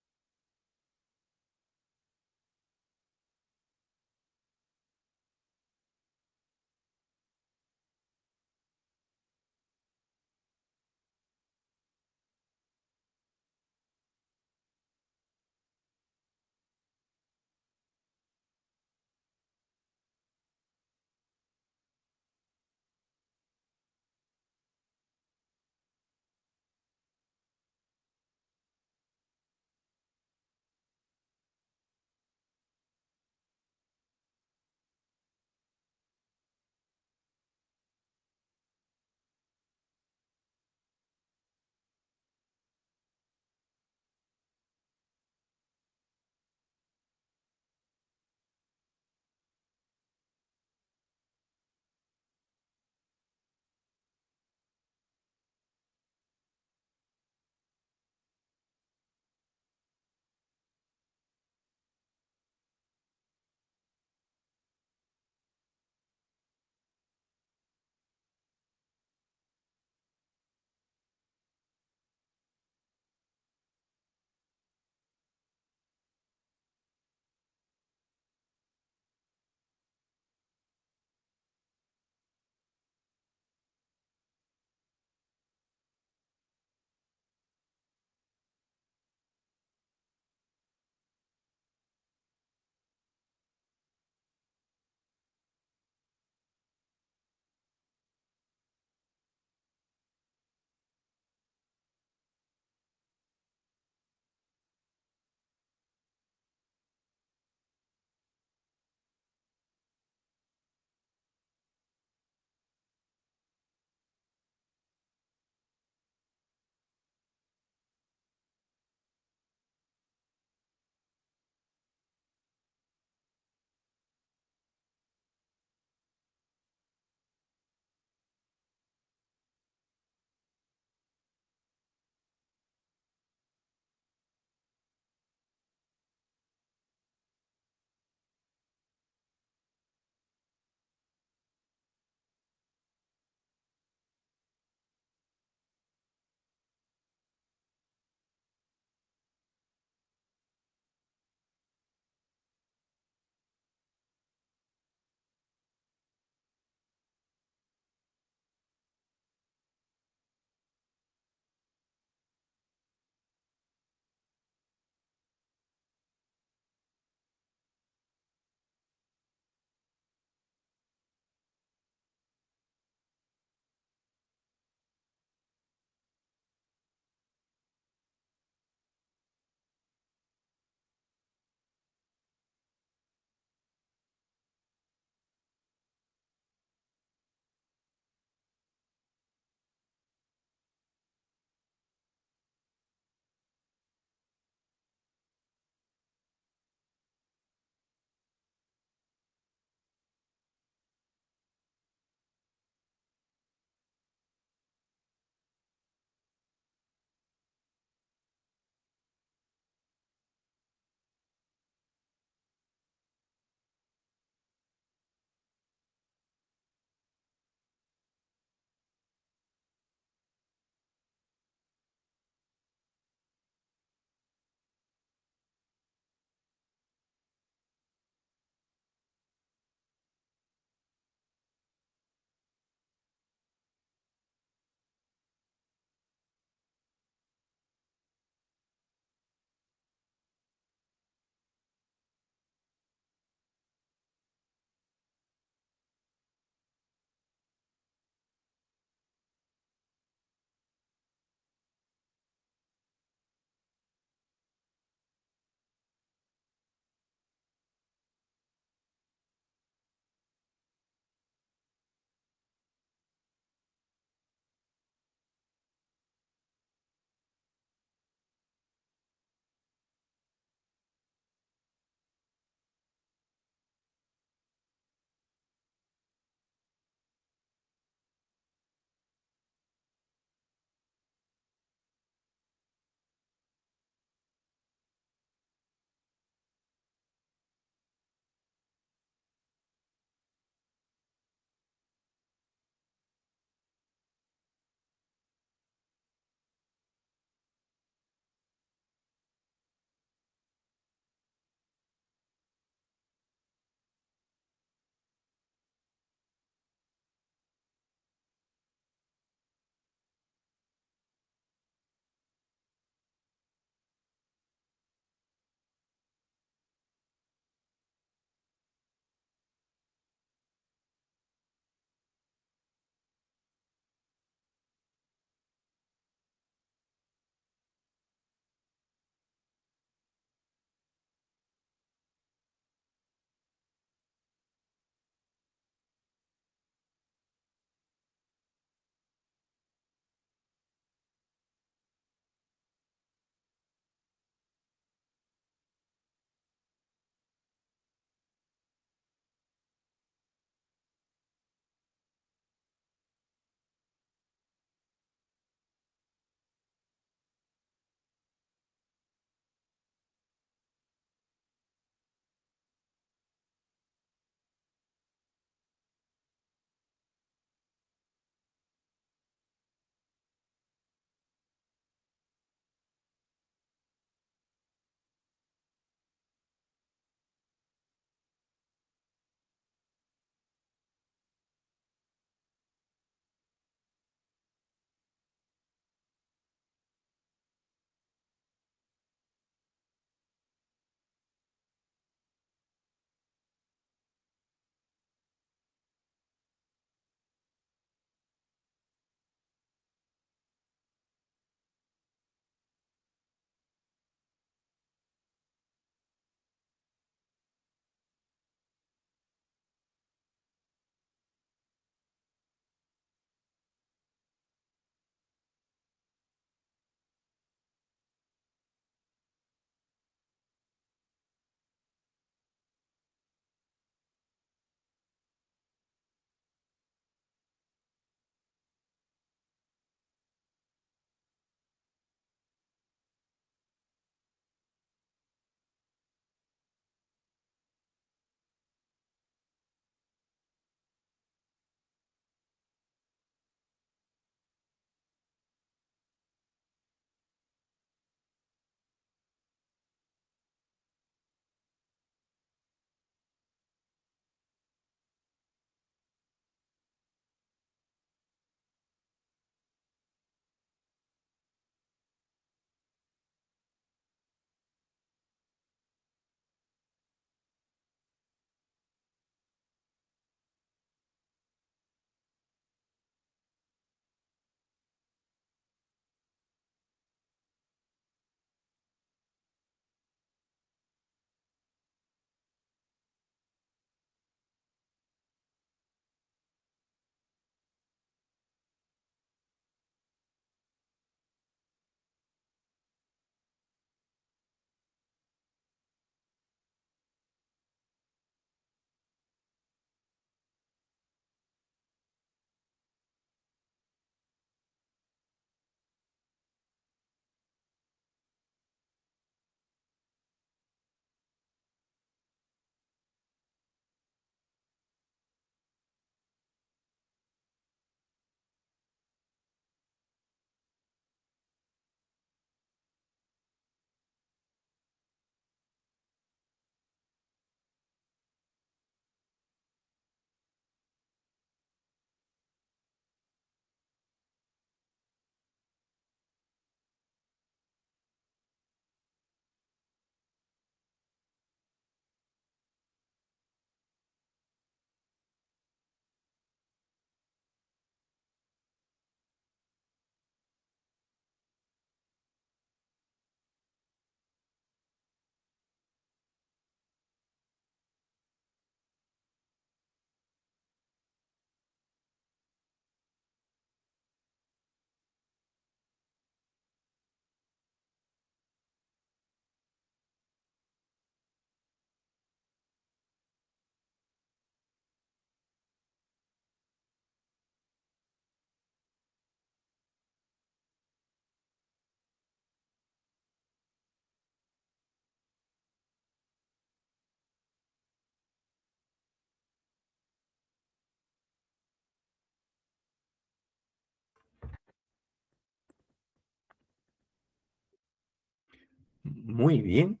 Muy bien,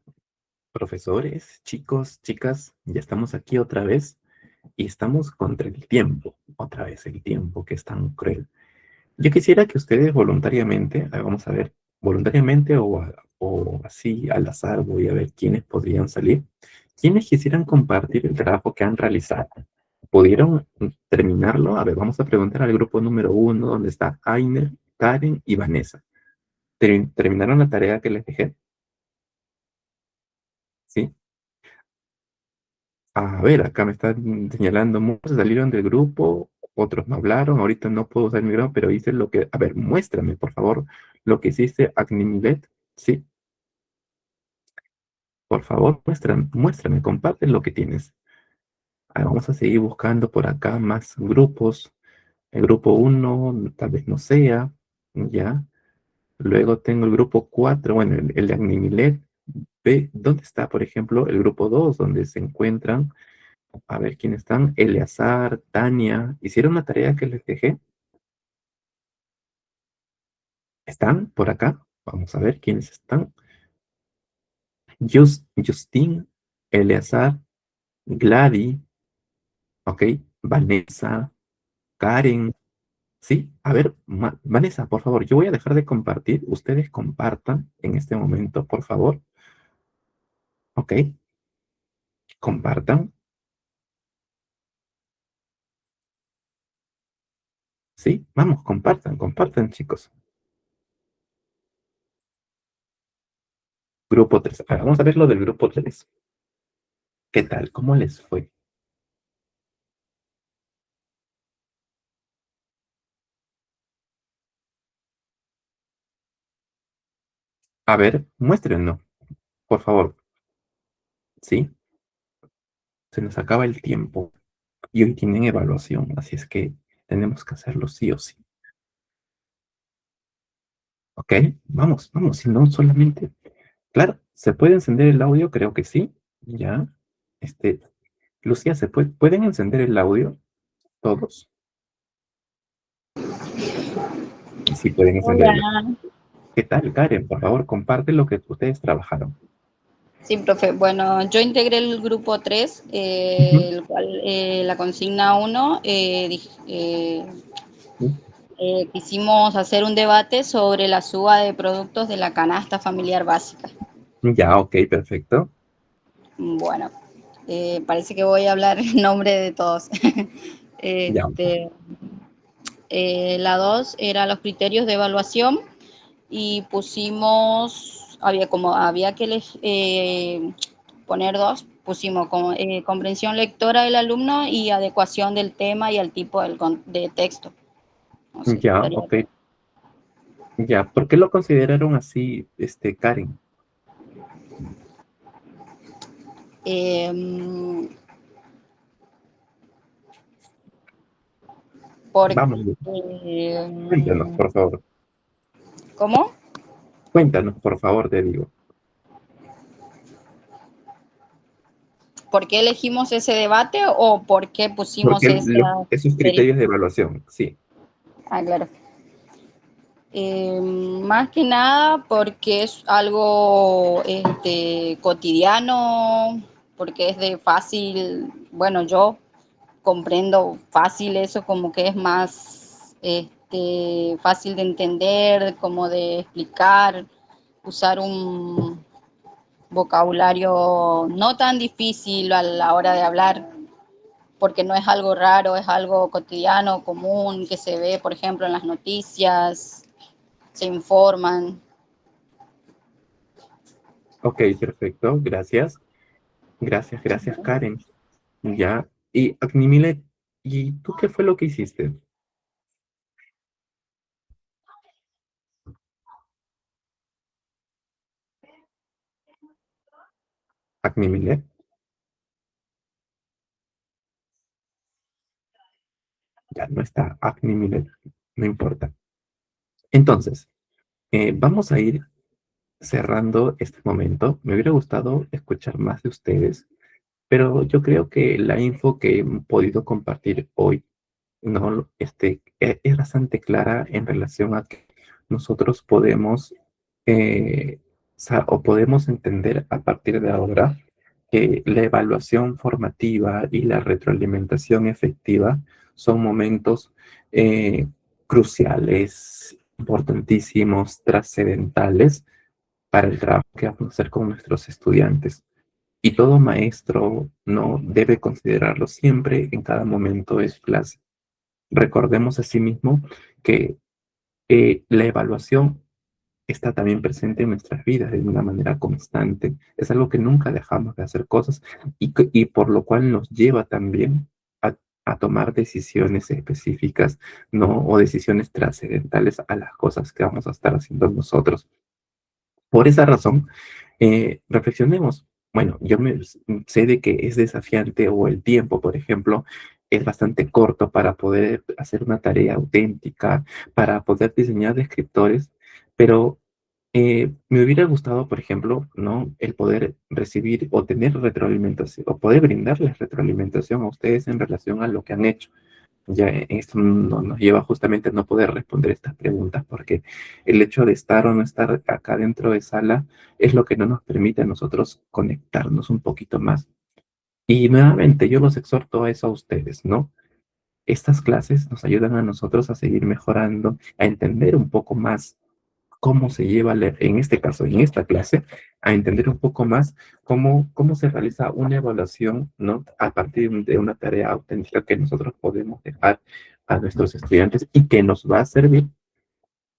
profesores, chicos, chicas, ya estamos aquí otra vez y estamos contra el tiempo, otra vez el tiempo que es tan cruel. Yo quisiera que ustedes voluntariamente, vamos a ver, voluntariamente o así al azar, voy a ver quiénes podrían salir, quiénes quisieran compartir el trabajo que han realizado. ¿Pudieron terminarlo? A ver, vamos a preguntar al grupo número uno, donde está Ainer, Karen y Vanessa. ¿Terminaron la tarea que les dejé? ¿Sí? A ver, acá me están señalando, muchos salieron del grupo, otros no hablaron, ahorita no puedo usar mi micrófono, pero hice lo que, a ver, muéstrame, por favor, lo que hiciste, Agnimilet, sí, por favor, muéstrame, comparte lo que tienes. Vamos a seguir buscando por acá más grupos, el grupo uno tal vez no sea, ya, luego tengo el grupo 4, bueno, el de Agnimilet, ve, ¿dónde está, por ejemplo, el grupo 2 donde se encuentran? A ver quiénes están. Eleazar, Tania. ¿Hicieron la tarea que les dejé? ¿Están por acá? Vamos a ver quiénes están. Justin, Eleazar, Gladys, ok. Vanessa, Karen. Sí, a ver, Vanessa, por favor, yo voy a dejar de compartir. Ustedes compartan en este momento, por favor. Ok, compartan. Sí, vamos, compartan, compartan, chicos. Grupo 3. Vamos a ver lo del grupo 3. ¿Qué tal? ¿Cómo les fue? A ver, muéstrenlo, por favor. ¿Sí? Se nos acaba el tiempo y hoy tienen evaluación, así es que tenemos que hacerlo sí o sí. ¿Ok? Vamos, vamos, si no solamente... Claro, ¿se puede encender el audio? Creo que sí. Ya. Este, Lucía, ¿pueden encender el audio todos? Sí, pueden encender el audio. Hola. ¿Qué tal, Karen? Por favor, comparte lo que ustedes trabajaron. Sí, profe. Bueno, yo integré el grupo 3, Ujú. el cual la consigna 1, quisimos hacer un debate sobre la suba de productos de la canasta familiar básica. Ya, ok, perfecto. Bueno, parece que voy a hablar en nombre de todos. Ya. Este, la 2 era los criterios de evaluación y pusimos, había que poner dos, pusimos comprensión lectora del alumno y adecuación del tema y al tipo de texto. No sé, Ya, podría. ok. Ya, ¿por qué lo consideraron así, Karen? Eh, porque, Vamos, cuéntanos, por favor. ¿cómo? Cuéntanos, por favor, te digo. ¿Por qué elegimos ese debate o por qué pusimos Porque esa esos serie? criterios de evaluación, sí. Ah, claro. Más que nada porque es algo cotidiano, porque es de fácil, bueno, yo comprendo fácil eso, como que es más fácil de entender, como de explicar, usar un vocabulario no tan difícil a la hora de hablar, porque no es algo raro, es algo cotidiano, común, que se ve, por ejemplo, en las noticias, se informan. Ok, perfecto, gracias. Gracias, gracias, Karen. Ya. Y Agnimile, ¿y tú qué fue lo que hiciste? Agnimile, ya no está Agnimile, no importa. Entonces, vamos a ir cerrando este momento. Me hubiera gustado escuchar más de ustedes, pero yo creo que la info que he podido compartir hoy no, es bastante clara en relación a que nosotros podemos o podemos entender a partir de ahora que la evaluación formativa y la retroalimentación efectiva son momentos cruciales, importantísimos, trascendentales para el trabajo que vamos a hacer con nuestros estudiantes. Y todo maestro no debe considerarlo siempre en cada momento de su clase. Recordemos asimismo que la evaluación está también presente en nuestras vidas de una manera constante. Es algo que nunca dejamos de hacer cosas y por lo cual nos lleva también a tomar decisiones específicas, ¿no? O decisiones trascendentales a las cosas que vamos a estar haciendo nosotros. Por esa razón, reflexionemos. Bueno, sé de que es desafiante o el tiempo, por ejemplo, es bastante corto para poder hacer una tarea auténtica, para poder diseñar descriptores, pero me hubiera gustado, por ejemplo, ¿no? El poder recibir o tener retroalimentación o poder brindarles retroalimentación a ustedes en relación a lo que han hecho. Ya esto nos lleva justamente a no poder responder estas preguntas porque el hecho de estar o no estar acá dentro de sala es lo que no nos permite a nosotros conectarnos un poquito más. Y nuevamente yo los exhorto a eso a ustedes, ¿no? Estas clases nos ayudan a nosotros a seguir mejorando, a entender un poco más cómo se lleva, en este caso, en esta clase, a entender un poco más cómo se realiza una evaluación, ¿no? A partir de una tarea auténtica que nosotros podemos dejar a nuestros estudiantes y que nos va a servir,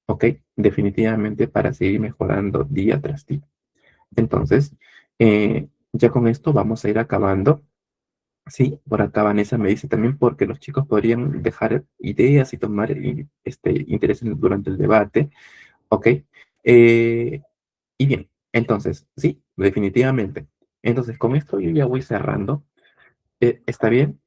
¿ok? Definitivamente para seguir mejorando día tras día. Entonces, ya con esto vamos a ir acabando. Sí, por acá Vanessa me dice también porque los chicos podrían dejar ideas y tomar interés durante el debate. ¿Ok? Y bien, entonces, sí, definitivamente. Entonces, con esto yo ya voy cerrando. Está bien,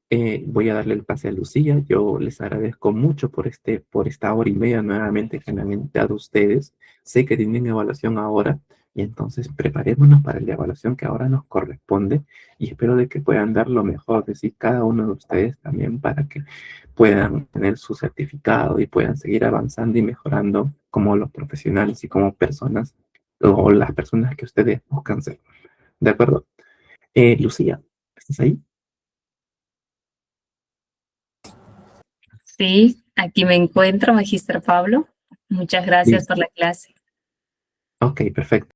voy a darle el pase a Lucía. Yo les agradezco mucho por esta hora y media nuevamente que me han dado ustedes. Sé que tienen evaluación ahora y entonces preparémonos para la evaluación que ahora nos corresponde y espero de que puedan dar lo mejor de sí cada uno de ustedes también para que puedan tener su certificado y puedan seguir avanzando y mejorando como los profesionales y como personas o las personas que ustedes buscan ser. ¿De acuerdo? Lucía, ¿estás ahí? Sí, aquí me encuentro, Magíster Pablo. Muchas gracias Listo. por la clase. Ok, perfecto.